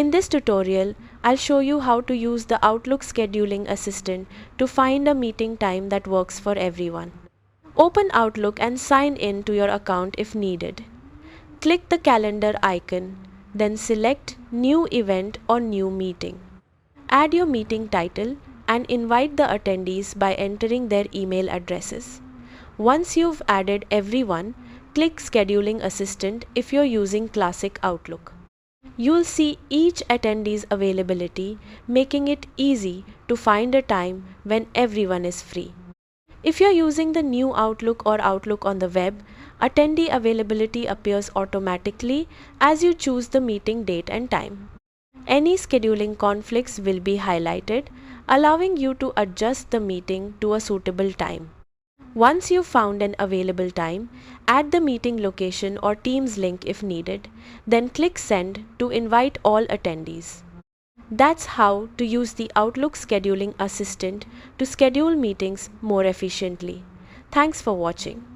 In this tutorial, I'll show you how to use the Outlook scheduling assistant to find a meeting time that works for everyone. Open Outlook and sign in to your account if needed. Click the calendar icon, then select New Event or New Meeting. Add your meeting title and invite the attendees by entering their email addresses. Once you've added everyone, click Scheduling Assistant if you're using Classic Outlook. You'll see each attendee's availability, making it easy to find a time when everyone is free. If you're using the new Outlook or Outlook on the web, attendee availability appears automatically as you choose the meeting date and time. Any scheduling conflicts will be highlighted, allowing you to adjust the meeting to a suitable time. Once you've found an available time, add the meeting location or Teams link if needed, then click Send to invite all attendees. That's how to use the Outlook scheduling assistant to schedule meetings more efficiently. Thanks for watching.